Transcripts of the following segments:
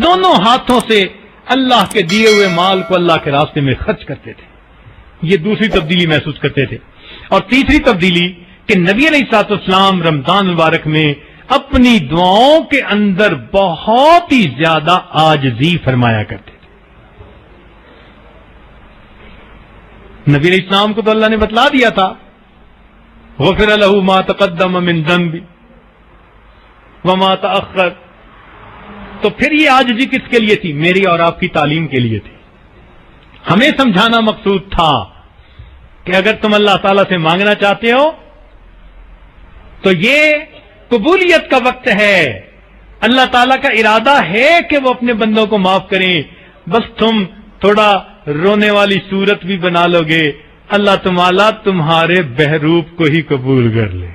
دونوں ہاتھوں سے اللہ کے دیے ہوئے مال کو اللہ کے راستے میں خرچ کرتے تھے. یہ دوسری تبدیلی محسوس کرتے تھے. اور تیسری تبدیلی کہ نبی علیہ الصلوۃ والسلام رمضان مبارک میں اپنی دعاؤں کے اندر بہت ہی زیادہ عاجزی فرمایا کرتے تھے. نبی علیہ السلام کو تو اللہ نے بتلا دیا تھا غفر لہ ما تقدم من ذنب وما تأخر، تو پھر یہ عاجزی کس کے لیے تھی؟ میری اور آپ کی تعلیم کے لیے تھی. ہمیں سمجھانا مقصود تھا کہ اگر تم اللہ تعالیٰ سے مانگنا چاہتے ہو تو یہ قبولیت کا وقت ہے. اللہ تعالیٰ کا ارادہ ہے کہ وہ اپنے بندوں کو معاف کریں، بس تم تھوڑا رونے والی صورت بھی بنا لو گے، اللہ تعالیٰ تمہارے بہروپ کو ہی قبول کر لے.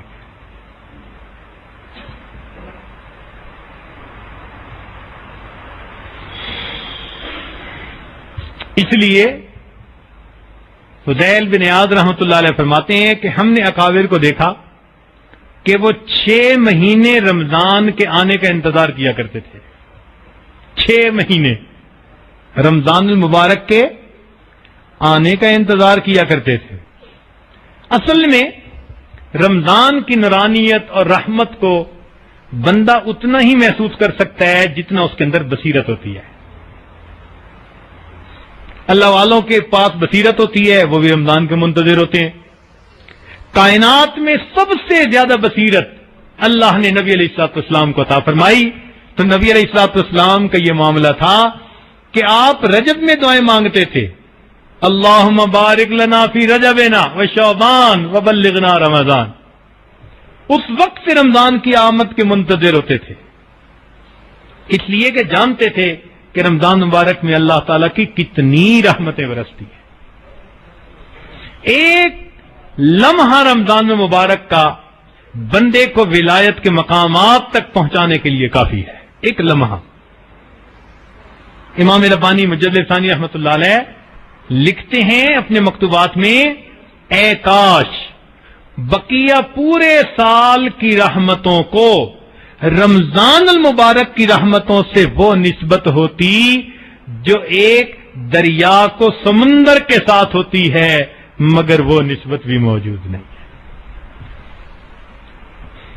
اس لیے فضیل بن عیاض رحمۃ اللہ علیہ فرماتے ہیں کہ ہم نے اکابر کو دیکھا کہ وہ 6 مہینے رمضان کے آنے کا انتظار کیا کرتے تھے. 6 مہینے رمضان المبارک کے آنے کا انتظار کیا کرتے تھے. اصل میں رمضان کی نورانیت اور رحمت کو بندہ اتنا ہی محسوس کر سکتا ہے جتنا اس کے اندر بصیرت ہوتی ہے. اللہ والوں کے پاس بصیرت ہوتی ہے، وہ بھی رمضان کے منتظر ہوتے ہیں. کائنات میں سب سے زیادہ بصیرت اللہ نے نبی علیہ الصلوۃ والسلام کو عطا فرمائی. تو نبی علیہ الصلوۃ والسلام کا یہ معاملہ تھا کہ آپ رجب میں دعائیں مانگتے تھے، اللہم بارک لنا فی رجبنا وشعبان وبلغنا رمضان. اس وقت سے رمضان کی آمد کے منتظر ہوتے تھے، اس لیے کہ جانتے تھے کہ رمضان مبارک میں اللہ تعالیٰ کی کتنی رحمتیں برستی ہیں. ایک لمحہ رمضان مبارک کا بندے کو ولایت کے مقامات تک پہنچانے کے لیے کافی ہے. ایک لمحہ. امام ربانی مجدد ثانی رحمۃ اللہ علیہ لکھتے ہیں اپنے مکتوبات میں، اے کاش بقیہ پورے سال کی رحمتوں کو رمضان المبارک کی رحمتوں سے وہ نسبت ہوتی جو ایک دریا کو سمندر کے ساتھ ہوتی ہے، مگر وہ نسبت بھی موجود نہیں ہے.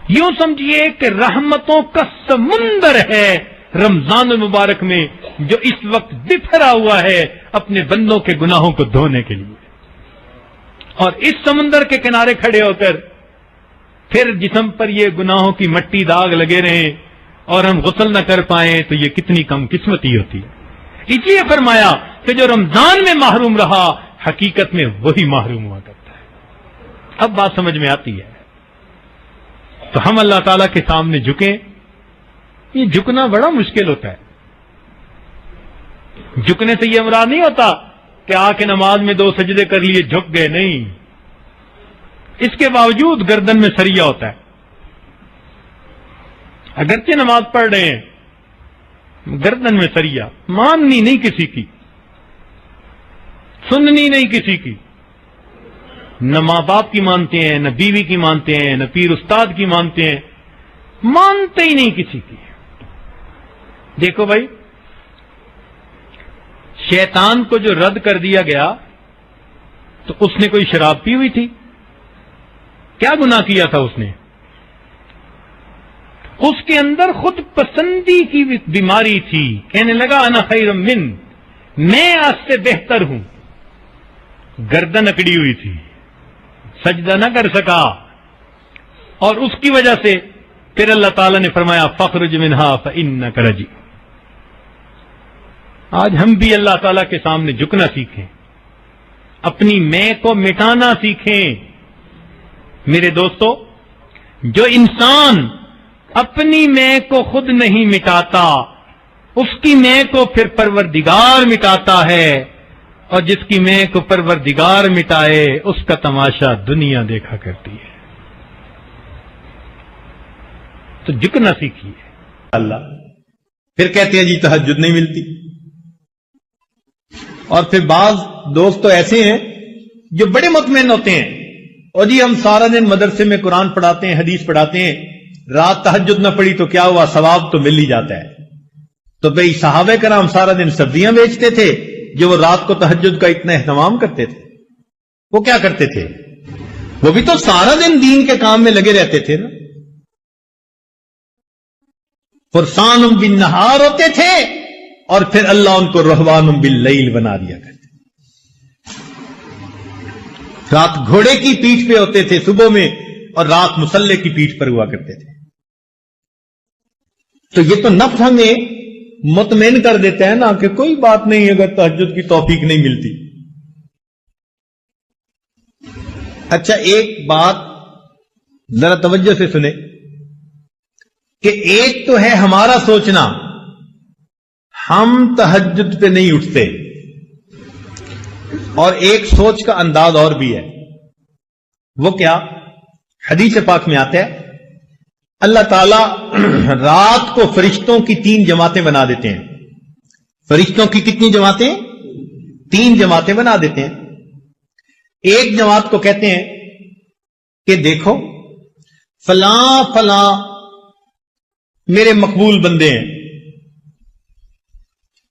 یوں سمجھیے کہ رحمتوں کا سمندر ہے رمضان المبارک میں، جو اس وقت بکھرا ہوا ہے اپنے بندوں کے گناہوں کو دھونے کے لیے. اور اس سمندر کے کنارے کھڑے ہو کر پھر جسم پر یہ گناہوں کی مٹی داغ لگے رہیں اور ہم غسل نہ کر پائیں تو یہ کتنی کم قسمتی ہوتی ہے. اس لیے فرمایا کہ جو رمضان میں محروم رہا حقیقت میں وہی محروم ہوا کرتا ہے. اب بات سمجھ میں آتی ہے. تو ہم اللہ تعالیٰ کے سامنے جھکیں. یہ جھکنا بڑا مشکل ہوتا ہے. جھکنے سے یہ مراد نہیں ہوتا کہ آ کے نماز میں 2 سجدے کر لیے جھک گئے، نہیں. اس کے باوجود گردن میں سریا ہوتا ہے. اگرچہ نماز پڑھ رہے ہیں، گردن میں سریا، ماننی نہیں کسی کی، سننی نہیں کسی کی. نہ ماں باپ کی مانتے ہیں، نہ بیوی کی مانتے ہیں، نہ پیر استاد کی مانتے ہیں، مانتے ہی نہیں کسی کی. دیکھو بھائی، شیطان کو جو رد کر دیا گیا تو اس نے کوئی شراب پی ہوئی تھی؟ کیا گناہ کیا تھا اس نے؟ اس کے اندر خود پسندی کی بیماری تھی. کہنے لگا انا خیر من، میں آج سے بہتر ہوں. گردن اکڑی ہوئی تھی، سجدہ نہ کر سکا، اور اس کی وجہ سے پھر اللہ تعالیٰ نے فرمایا فخرج منہا فإنک رجیم. آج ہم بھی اللہ تعالیٰ کے سامنے جھکنا سیکھیں، اپنی میں کو مٹانا سیکھیں. میرے دوستو، جو انسان اپنی میں کو خود نہیں مٹاتا، اس کی میں کو پھر پروردگار مٹاتا ہے، اور جس کی میں کو پروردگار مٹائے اس کا تماشا دنیا دیکھا کرتی ہے. تو جھکنا سیکھیے. اللہ پھر کہتے ہیں جی تہجد نہیں ملتی. اور پھر بعض دوست تو ایسے ہیں جو بڑے مطمئن ہوتے ہیں، اور جی ہم سارا دن مدرسے میں قرآن پڑھاتے ہیں، حدیث پڑھاتے ہیں، رات تہجد نہ پڑھی تو کیا ہوا، ثواب تو مل ہی جاتا ہے. تو بھئی صحابہ کرام سارا دن سبزیاں بیچتے تھے جو وہ رات کو تہجد کا اتنا اہتمام کرتے تھے، وہ کیا کرتے تھے؟ وہ بھی تو سارا دن دین کے کام میں لگے رہتے تھے نا. فرسان بالنہار ہوتے تھے اور پھر اللہ ان کو رہبان باللیل بنا دیا کرتے. رات گھوڑے کی پیٹھ پہ ہوتے تھے صبح میں، اور رات مسلح کی پیٹھ پر ہوا کرتے تھے. تو یہ تو نفس ہمیں مطمئن کر دیتا ہے نا کہ کوئی بات نہیں اگر تہجد کی توفیق نہیں ملتی. اچھا ایک بات ذرا توجہ سے سنیں کہ ایک تو ہے ہمارا سوچنا ہم تہجد پہ نہیں اٹھتے، اور ایک سوچ کا انداز اور بھی ہے. وہ کیا؟ حدیث پاک میں آتا ہے اللہ تعالی رات کو فرشتوں کی 3 جماعتیں بنا دیتے ہیں. فرشتوں کی کتنی جماعتیں؟ 3 جماعتیں بنا دیتے ہیں. ایک جماعت کو کہتے ہیں کہ دیکھو فلاں فلاں میرے مقبول بندے ہیں،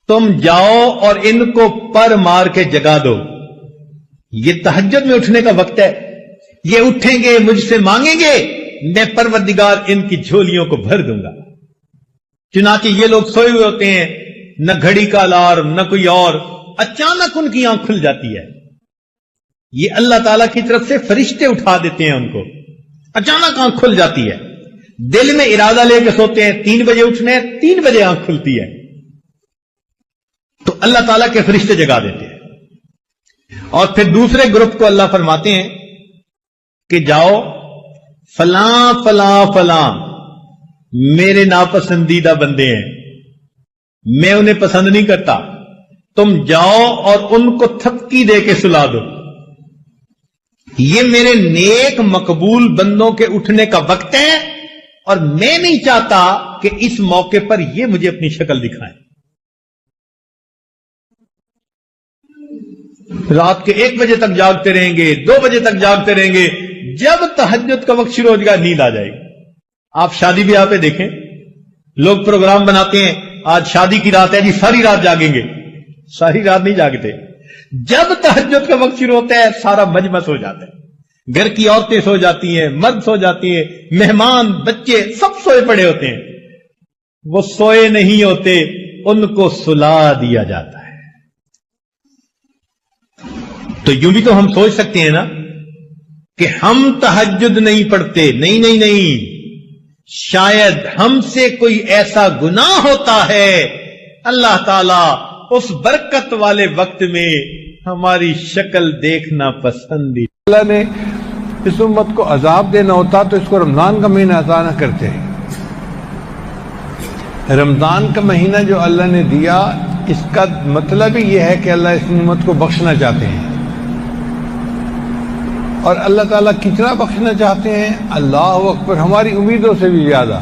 تم جاؤ اور ان کو پر مار کے جگا دو، یہ تہجد میں اٹھنے کا وقت ہے، یہ اٹھیں گے مجھ سے مانگیں گے، میں پروردگار ان کی جھولیوں کو بھر دوں گا. چنانچہ یہ لوگ سوئے ہوئے ہوتے ہیں، نہ گھڑی کا الارم نہ کوئی اور، اچانک ان کی آنکھ کھل جاتی ہے. یہ اللہ تعالیٰ کی طرف سے فرشتے اٹھا دیتے ہیں ان کو، اچانک آنکھ کھل جاتی ہے. دل میں ارادہ لے کے سوتے ہیں 3 بجے اٹھنے، 3 بجے آنکھ کھلتی ہے، تو اللہ تعالیٰ کے فرشتے جگا دیتے ہیں. اور پھر دوسرے گروپ کو اللہ فرماتے ہیں کہ جاؤ فلاں فلاں فلاں میرے ناپسندیدہ بندے ہیں، میں انہیں پسند نہیں کرتا، تم جاؤ اور ان کو تھپکی دے کے سلا دو. یہ میرے نیک مقبول بندوں کے اٹھنے کا وقت ہے، اور میں نہیں چاہتا کہ اس موقع پر یہ مجھے اپنی شکل دکھائیں. رات کے 1 بجے تک جاگتے رہیں گے، 2 بجے تک جاگتے رہیں گے، جب تہجد کا وقت شروع ہو جائے گا نیند آ جائے گی. آپ شادی بیاہ پہ دیکھیں، لوگ پروگرام بناتے ہیں آج شادی کی رات ہے جی ساری رات جاگیں گے، ساری رات نہیں جاگتے. جب تہجد کا وقت شروع ہوتا ہے سارا مجمع سو جاتا ہے، گھر کی عورتیں سو جاتی ہیں، مرد سو جاتی ہیں، مہمان بچے سب سوئے پڑے ہوتے ہیں. وہ سوئے نہیں ہوتے، ان کو سلا دیا جاتا ہے. تو یوں بھی تو ہم سوچ سکتے ہیں نا کہ ہم تہجد نہیں پڑھتے، نہیں، شاید ہم سے کوئی ایسا گناہ ہوتا ہے، اللہ تعالیٰ اس برکت والے وقت میں ہماری شکل دیکھنا پسند ہی. اللہ نے اس امت کو عذاب دینا ہوتا تو اس کو رمضان کا مہینہ عطا نہ کرتے. رمضان کا مہینہ جو اللہ نے دیا اس کا مطلب ہی یہ ہے کہ اللہ اس امت کو بخشنا چاہتے ہیں. اور اللہ تعالیٰ کتنا بخشنا چاہتے ہیں؟ اللہ اکبر، ہماری امیدوں سے بھی زیادہ.